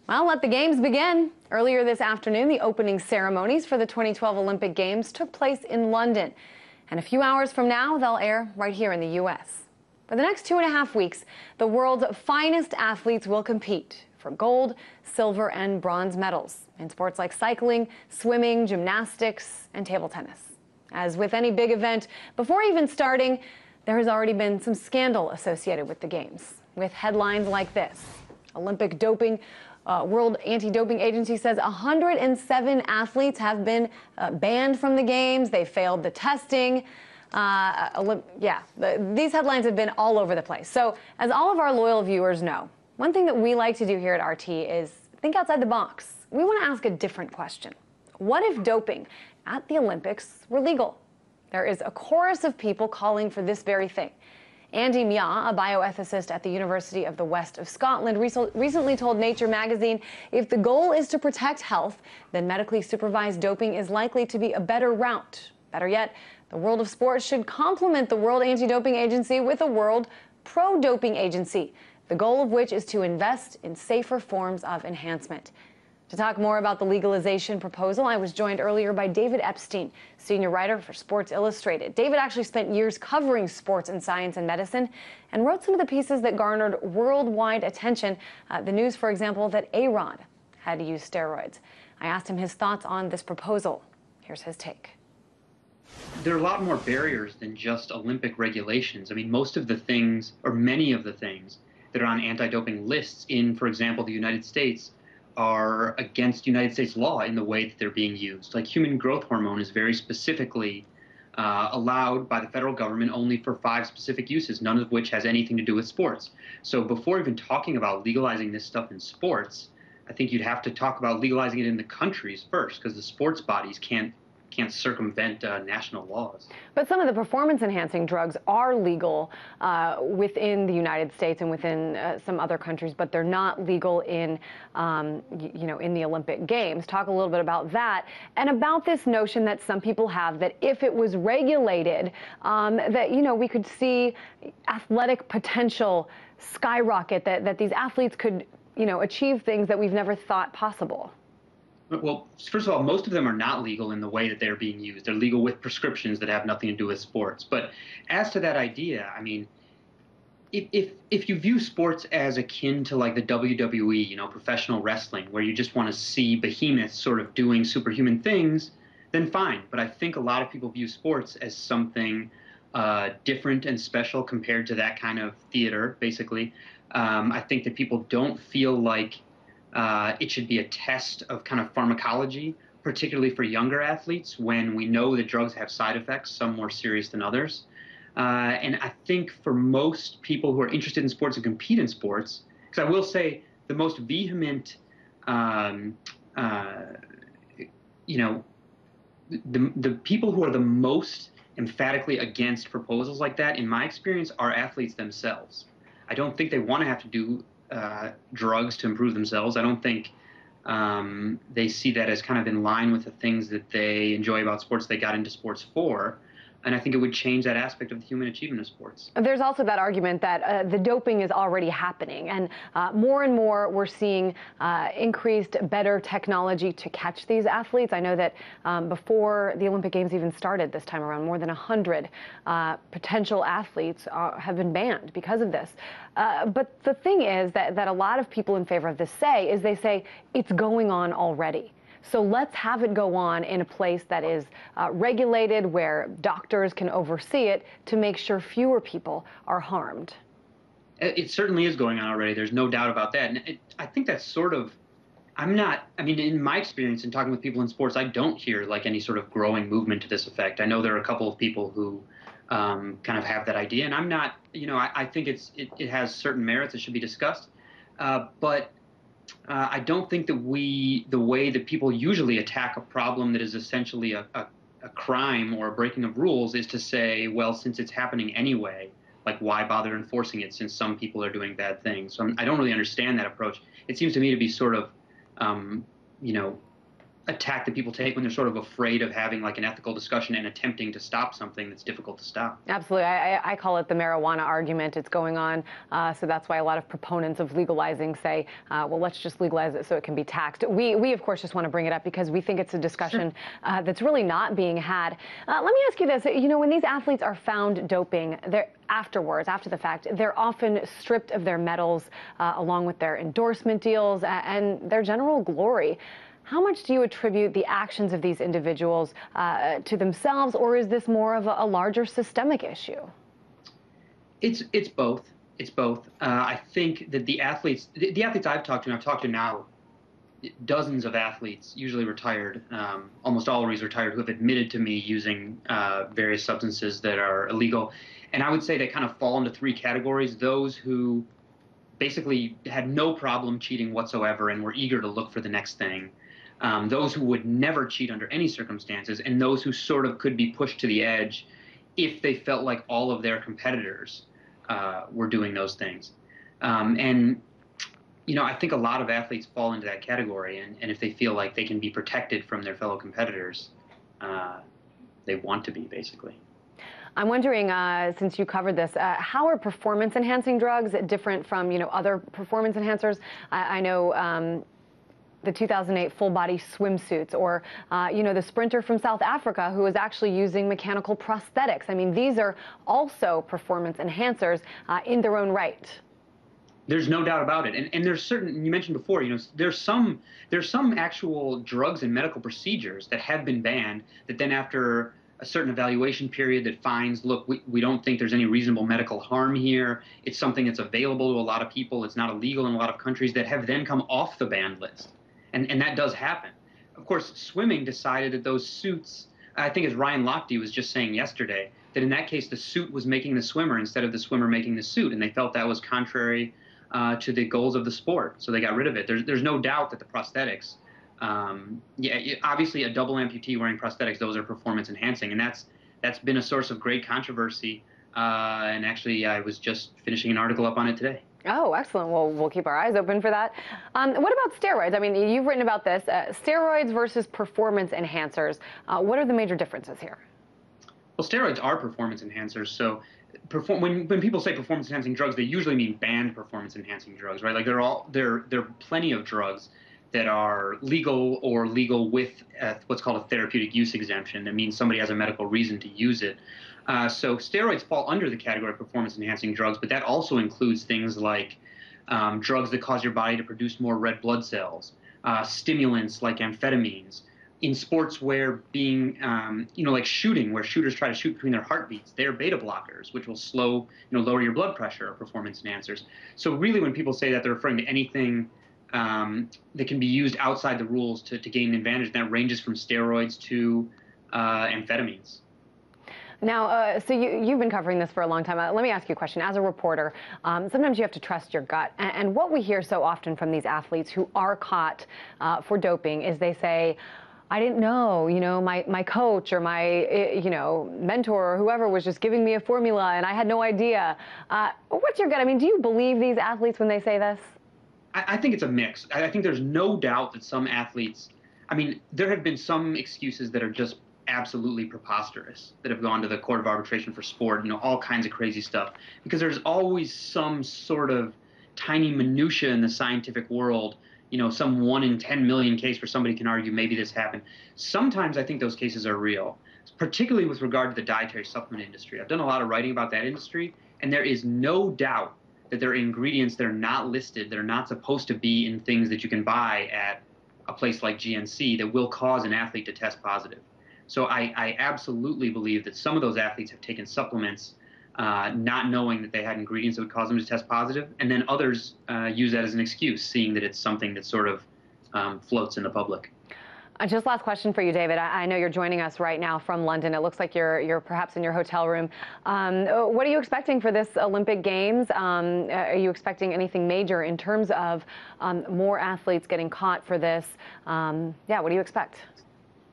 Well, let the games begin. Earlier this afternoon, the opening ceremonies for the 2012 Olympic Games took place in London. And a few hours from now, they'll air right here in the U.S. For the next 2.5 weeks, the world's finest athletes will compete for gold, silver, and bronze medals in sports like cycling, swimming, gymnastics, and table tennis. As with any big event, before even starting, there has already been some scandal associated with the Games, with headlines like this. Olympic doping World Anti-Doping Agency says 107 athletes have been banned from the Games. They failed the testing. These headlines have been all over the place. So as all of our loyal viewers know, one thing that we like to do here at RT is think outside the box. We want to ask a different question. What if doping at the Olympics were legal? There is a chorus of people calling for this very thing. Andy Mya, a bioethicist at the University of the West of Scotland, recently told Nature magazine, if the goal is to protect health, then medically supervised doping is likely to be a better route. Better yet, the world of sports should complement the World Anti-Doping Agency with a World Pro-Doping Agency, the goal of which is to invest in safer forms of enhancement. To talk more about the legalization proposal, I was joined earlier by David Epstein, senior writer for Sports Illustrated. David actually spent years covering sports and science and medicine and wrote some of the pieces that garnered worldwide attention. The news, for example, that A-Rod had to use steroids. I asked him his thoughts on this proposal. Here's his take. There are a lot more barriers than just Olympic regulations. I mean, most of the things, or many of the things, that are on anti-doping lists in, for example, the United States, are against United States law in the way that they're being used. Like human growth hormone is very specifically allowed by the federal government only for 5 specific uses, none of which has anything to do with sports. So before even talking about legalizing this stuff in sports, I think you'd have to talk about legalizing it in the countries first, because the sports bodies can't circumvent national laws. But some of the performance-enhancing drugs are legal within the United States and within some other countries, but they're not legal in, in the Olympic Games. Talk a little bit about that and about this notion that some people have that if it was regulated, that, we could see athletic potential skyrocket, that these athletes could, achieve things that we've never thought possible. Well, first of all, most of them are not legal in the way that they're being used. They're legal with prescriptions that have nothing to do with sports. But as to that idea, I mean, if you view sports as akin to like the WWE, professional wrestling, where you just want to see behemoths sort of doing superhuman things, then fine. But I think a lot of people view sports as something different and special compared to that kind of theater, basically. I think that people don't feel like it should be a test of kind of pharmacology, particularly for younger athletes, when we know that drugs have side effects, some more serious than others. And I think for most people who are interested in sports and compete in sports, because I will say the most vehement, the people who are the most emphatically against proposals like that, in my experience, are athletes themselves. I don't think they want to have to do drugs to improve themselves. I don't think they see that as kind of in line with the things that they enjoy about sports they got into sports for. And I think it would change that aspect of the human achievement of sports. There's also that argument that the doping is already happening, and more and more we're seeing increased, better technology to catch these athletes. I know that before the Olympic Games even started this time around, more than 100 potential athletes have been banned because of this. But the thing is that a lot of people in favor of this they say it's going on already. So let's have it go on in a place that is regulated, where doctors can oversee it to make sure fewer people are harmed. It certainly is going on already. There's no doubt about that. And I think that's sort of, in my experience in talking with people in sports, I don't hear like any sort of growing movement to this effect. I know there are a couple of people who kind of have that idea, and I'm not, I think it has certain merits that should be discussed. But I don't think that the way that people usually attack a problem that is essentially a crime or a breaking of rules is to say, well, since it's happening anyway, like why bother enforcing it since some people are doing bad things? So I don't really understand that approach. It seems to me to be sort of, attack that people take when they're sort of afraid of having like an ethical discussion and attempting to stop something that's difficult to stop. Absolutely. I call it the marijuana argument. It's going on. So that's why a lot of proponents of legalizing say, well, let's just legalize it so it can be taxed. We of course, just want to bring it up because we think it's a discussion that's really not being had. Let me ask you this. You know, when these athletes are found doping, they're afterwards, after the fact, they're often stripped of their medals along with their endorsement deals and their general glory. How much do you attribute the actions of these individuals to themselves, or is this more of a larger systemic issue? It's both. It's both. I think that the athletes I've talked to, and I've talked to now dozens of athletes, usually retired, almost always retired, who have admitted to me using various substances that are illegal. And I would say they kind of fall into three categories: those who basically had no problem cheating whatsoever and were eager to look for the next thing. Those who would never cheat under any circumstances, and those who sort of could be pushed to the edge if they felt like all of their competitors were doing those things. And, you know, I think a lot of athletes fall into that category, and if they feel like they can be protected from their fellow competitors, they want to be, basically. I'm wondering, since you covered this, how are performance-enhancing drugs different from, you know, other performance enhancers? I know the 2008 full-body swimsuits, or, you know, the sprinter from South Africa who was actually using mechanical prosthetics. I mean, these are also performance enhancers in their own right. There's no doubt about it. And there's certain, you mentioned before, you know, there's some actual drugs and medical procedures that have been banned that then after a certain evaluation period that finds, look, we don't think there's any reasonable medical harm here. It's something that's available to a lot of people. It's not illegal in a lot of countries, that have then come off the banned list. And that does happen. Of course, swimming decided that those suits, I think as Ryan Lochte was just saying yesterday, that in that case the suit was making the swimmer instead of the swimmer making the suit, and they felt that was contrary to the goals of the sport, so they got rid of it. There's no doubt that the prosthetics, obviously a double amputee wearing prosthetics, those are performance enhancing, and that's been a source of great controversy. And actually, I was just finishing an article up on it today. Oh, excellent. Well, we'll keep our eyes open for that. What about steroids? I mean, you've written about this. Steroids versus performance enhancers. What are the major differences here? Well, steroids are performance enhancers. So when people say performance enhancing drugs, they usually mean banned performance enhancing drugs, right? Like there are plenty of drugs that are legal or legal with what's called a therapeutic use exemption. That means somebody has a medical reason to use it. So steroids fall under the category of performance-enhancing drugs, but that also includes things like drugs that cause your body to produce more red blood cells, stimulants like amphetamines. In sports where being, you know, like shooting, where shooters try to shoot between their heartbeats, they're beta blockers, which will slow, you know, lower your blood pressure, or performance enhancers. So really, when people say that, they're referring to anything that can be used outside the rules to gain an advantage. That ranges from steroids to amphetamines. Now, so you've been covering this for a long time. Let me ask you a question. As a reporter, sometimes you have to trust your gut. And what we hear so often from these athletes who are caught for doping is they say, I didn't know, you know, my coach or my, you know, mentor or whoever was just giving me a formula and I had no idea. What's your gut? I mean, do you believe these athletes when they say this? I think it's a mix. I think there's no doubt that some athletes, I mean, there have been some excuses that are just absolutely preposterous that have gone to the Court of Arbitration for Sport, you know, all kinds of crazy stuff, because there's always some sort of tiny minutia in the scientific world, you know, some 1 in 10 million case where somebody can argue maybe this happened. Sometimes I think those cases are real, particularly with regard to the dietary supplement industry. I've done a lot of writing about that industry, and there is no doubt that there are ingredients that are not listed, that are not supposed to be in things that you can buy at a place like GNC, that will cause an athlete to test positive. So I absolutely believe that some of those athletes have taken supplements not knowing that they had ingredients that would cause them to test positive, and then others use that as an excuse, seeing that it's something that sort of floats in the public. Just last question for you, David. I know you're joining us right now from London. It looks like you're perhaps in your hotel room. What are you expecting for this Olympic Games? Are you expecting anything major in terms of more athletes getting caught for this? Yeah, what do you expect?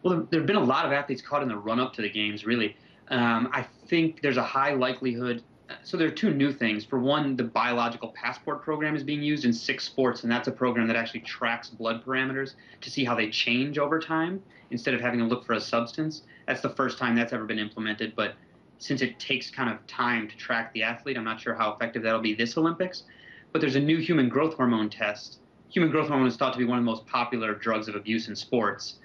Well, there have been a lot of athletes caught in the run-up to the games, really. I think there's a high likelihood So there are two new things. For one, the biological passport program is being used in 6 sports, and that's a program that actually tracks blood parameters to see how they change over time instead of having to look for a substance. That's the first time that's ever been implemented, but since it takes kind of time to track the athlete, I'm not sure how effective that'll be this Olympics. But there's a new human growth hormone test. Human growth hormone is thought to be one of the most popular drugs of abuse in sports.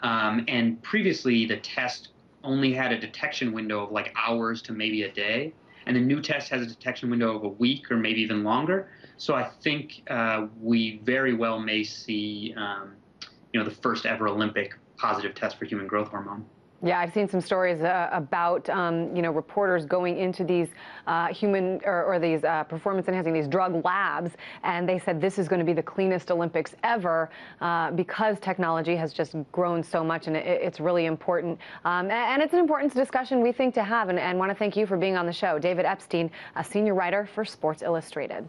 And previously, the test only had a detection window of like hours to maybe a day. And the new test has a detection window of a week or maybe even longer. So I think we very well may see, the first ever Olympic positive test for human growth hormone. Yeah, I've seen some stories about, reporters going into these human or these performance-enhancing, these drug labs, and they said this is going to be the cleanest Olympics ever because technology has just grown so much, and it's really important. And it's an important discussion we think to have, and want to thank you for being on the show. David Epstein, a senior writer for Sports Illustrated.